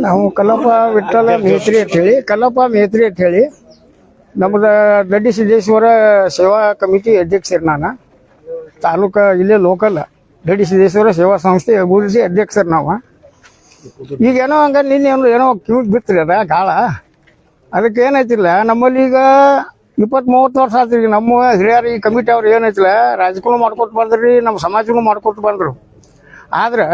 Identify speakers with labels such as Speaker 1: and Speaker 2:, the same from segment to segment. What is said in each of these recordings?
Speaker 1: ನಾವು ಕಲ್ಲಪ್ಪ ವಿಠ್ಠಲ ಮೇತ್ರಿ ಅಂತ ಹೇಳಿ ನಮ್ದು ದಡ್ಡಿ ಸಿದ್ದೇಶ್ವರ ಸೇವಾ ಕಮಿಟಿ ಅಧ್ಯಕ್ಷರು. ನಾನು ತಾಲೂಕು ಇಲ್ಲೇ ಲೋಕಲ್ ದಡ್ಡಿ ಸಿದ್ದೇಶ್ವರ ಸೇವಾ ಸಂಸ್ಥೆ ಅಭಿವೃದ್ಧಿ ಅಧ್ಯಕ್ಷರು ನಾವು. ಈಗ ಏನೋ ಹಂಗ ನಿನ್ನೆ ಏನೋ ಕಿವಿಗೆ ಬಿತ್ತರಿ ಅದ ಗಾಳ. ಅದಕ್ಕೆ ಏನೈತಿಲ್ಲ, ನಮ್ಮಲ್ಲಿ ಈಗ 20-30 ವರ್ಷ ಆತ್ರಿ. ನಮ್ಮ ಹಿರಿಯರು ಈ ಕಮಿಟಿ ಅವ್ರು ಏನೈತಿಲ್ಲ, ರಾಜಕೀಯ ಮಾಡ್ಕೊತ ಬಂದ್ರಿ, ನಮ್ಮ ಸಮಾಜನೂ ಮಾಡ್ಕೊತ ಬಂದರು. ಆದ್ರೆ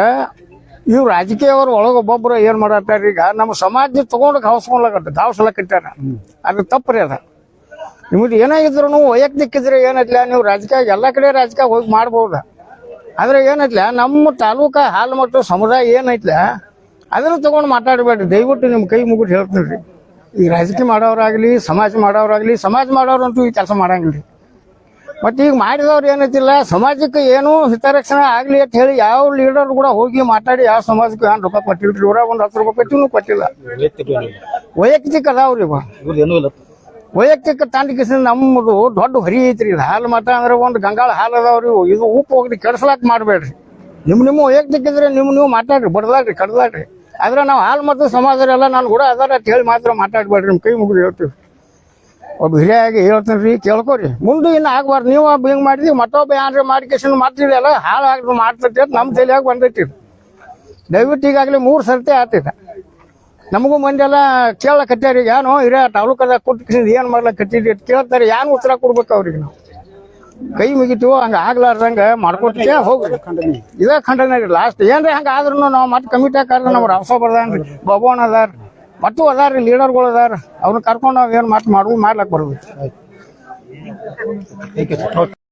Speaker 1: ಇವ್ರು ರಾಜಕೀಯವ್ರು ಒಳಗೊಬ್ಬೊಬ್ರು ಏನು ಮಾಡತ್ತಾರ, ಈಗ ನಮ್ಮ ಸಮಾಜ ತಗೊಂಡು ಗಾವಸ್ಲಕತ್ತಾರ. ಅದು ತಪ್ಪು ಅದ. ನಿಮ್ದು ಏನಾಗಿದ್ರು ವೈಯಕ್ತಿಕ್ಕಿದ್ರೆ ಏನೈತಿಲ್ಲ, ನೀವು ರಾಜಕೀಯ ಎಲ್ಲ ಕಡೆ ರಾಜಕೀಯ ಹೋಗಿ ಮಾಡ್ಬೋದು. ಆದ್ರೆ ಏನೈತಿಲ್ಲ, ನಮ್ಮ ತಾಲೂಕಾ ಹಾಲು ಮತ್ತು ಸಮುದಾಯ ಏನೈತಿಲ್ಲ ಅದನ್ನು ತಗೊಂಡು ಮಾತಾಡಬೇಡ್ರಿ ದಯವಿಟ್ಟು. ನಿಮ್ಮ ಕೈ ಮುಗಿದು ಹೇಳ್ತೀನಿ ರೀ. ಈಗ ರಾಜಕೀಯ ಮಾಡೋರಾಗಲಿ, ಸಮಾಜ ಮಾಡೋರಂತೂ ಈ ಕೆಲಸ ಮಾಡಂಗಿಲ್ಲ. ಮತ್ತು ಈಗ ಮಾಡಿದವ್ರು ಏನೈತಿಲ್ಲ, ಸಮಾಜಕ್ಕೆ ಏನು ಹಿತರಕ್ಷಣೆ ಆಗಲಿ ಅಂತ ಹೇಳಿ ಯಾವ ಲೀಡರ್ ಕೂಡ ಹೋಗಿ ಮಾತಾಡಿ ಯಾವ ಸಮಾಜಕ್ಕೆ ಏನು ರೊಕ್ಕ ಕೊಟ್ಟಿಲ್ರಿ. ಇವ್ರಾಗ ಒಂದು 10 ರೂಪಾಯಿ ಕೊಟ್ಟಿನೂ ಕೊಟ್ಟಿಲ್ಲ. ವೈಯಕ್ತಿಕ ಅದಾವ್ರಿ. ವೈಯಕ್ತಿಕ ತಾಂಡಿಕಿಸಿದ ನಮ್ಮದು ದೊಡ್ಡ ಹೊರಿ ಐತ್ರಿ. ಇದು ಹಾಲು ಮಠ ಅಂದ್ರೆ ಒಂದು ಗಂಗಾಳ ಹಾಲು ಅದಾವ್ರಿ. ಇದು ಉಪ್ಪು ಹೋಗ್ರಿ ಕೆಡ್ಸಲಾಕ್ ಮಾಡಬೇಡ್ರಿ. ನಿಮ್ಮ ವೈಯಕ್ತಿಕ ಇದ್ರೆ ನೀವು ಮಾತಾಡ್ರಿ, ಬಡದಾಡ್ರಿ, ಕಡ್ದಾಡ್ರಿ. ಆದ್ರೆ ನಾವು ಹಾಲು ಮತ್ತು ಸಮಾಜರೆಲ್ಲ ನಾನು ಕೂಡ ಅದಾರ ಅಂತ ಹೇಳಿ ಮಾತ್ರ ಮಾತಾಡ್ಬೇಡ್ರಿ. ನಿಮ್ಮ ಕೈ ಮುಗಿದು ಹೇಳ್ತೀವಿ. ಒಬ್ಬ ಹಿರಿಯಾಗಿ ಹೇಳ್ತೀನಿ ರೀ, ಕೇಳ್ಕೊರಿ. ಮುಂದೆ ಇನ್ನು ಆಗ್ಬಾರ್ದು. ನೀವು ಹಿಂಗೆ ಮಾಡಿದ್ವಿ ಮತ್ತೊಬ್ಬ ಏನ್ರಿ ಮಾಡಿಕೇಶನ್ ಮಾಡ್ತಿದ್ದೆಲ್ಲ ಹಾಳು ಮಾಡ್ತೈತಿ ಅಂತ ನಮ್ಮ ತಲೆಯಾಗ ಬಂದೈತಿ. ದಯವಿಟ್ಟು ಈಗಾಗಲೇ 3 ಸರ್ತಿ ಆಗ್ತೈತೆ. ನಮಗೂ ಮಂದಿ ಎಲ್ಲ ಕೇಳಕತ್ಯಾರ. ಈಗ ಏನೋ ಹಿರಿಯ ತಾಲೂಕದಾಗ ಕೊಟ್ಟು ಏನು ಮಾಡ್ಲಕ್ಕೆ ಕಟ್ಟಿದ್ರಿ ಅಂತ ಕೇಳ್ತಾರೆ. ಏನು ಉತ್ತರ ಕೊಡ್ಬೇಕು ಅವ್ರಿಗೆ? ನಾವು ಕೈ ಮುಗಿತೀವೋ ಹಂಗೆ ಆಗ್ಲಾರ್ದಂಗೆ ಮಾಡ್ಕೊಟ್ಟೆ ಹೋಗ್ರಿ. ಇದೇ ಖಂಡನೆ ರೀ ಲಾಸ್ಟ್. ಏನ್ರಿ ಹಂಗೆ ಆದ್ರೂ ನಾವು ಮತ್ತೆ ಕಮಿಟಿ ಹಾಕಾದ್ರೆ ನಮ್ಮ ರಾವಸಾಬ್ ಅದಾನ್ರಿ, ಬಬೋನ್ ಅದಾರ, ಮತ್ತು ಅದಾರ ಲೀಡರ್ಗಳು ಅದಾರ. ಅವ್ರನ್ನ ಕರ್ಕೊಂಡು ನಾವು ಏನು ಮಾಡ್ಲಾಕ್ ಬರ್ಬೇಕು.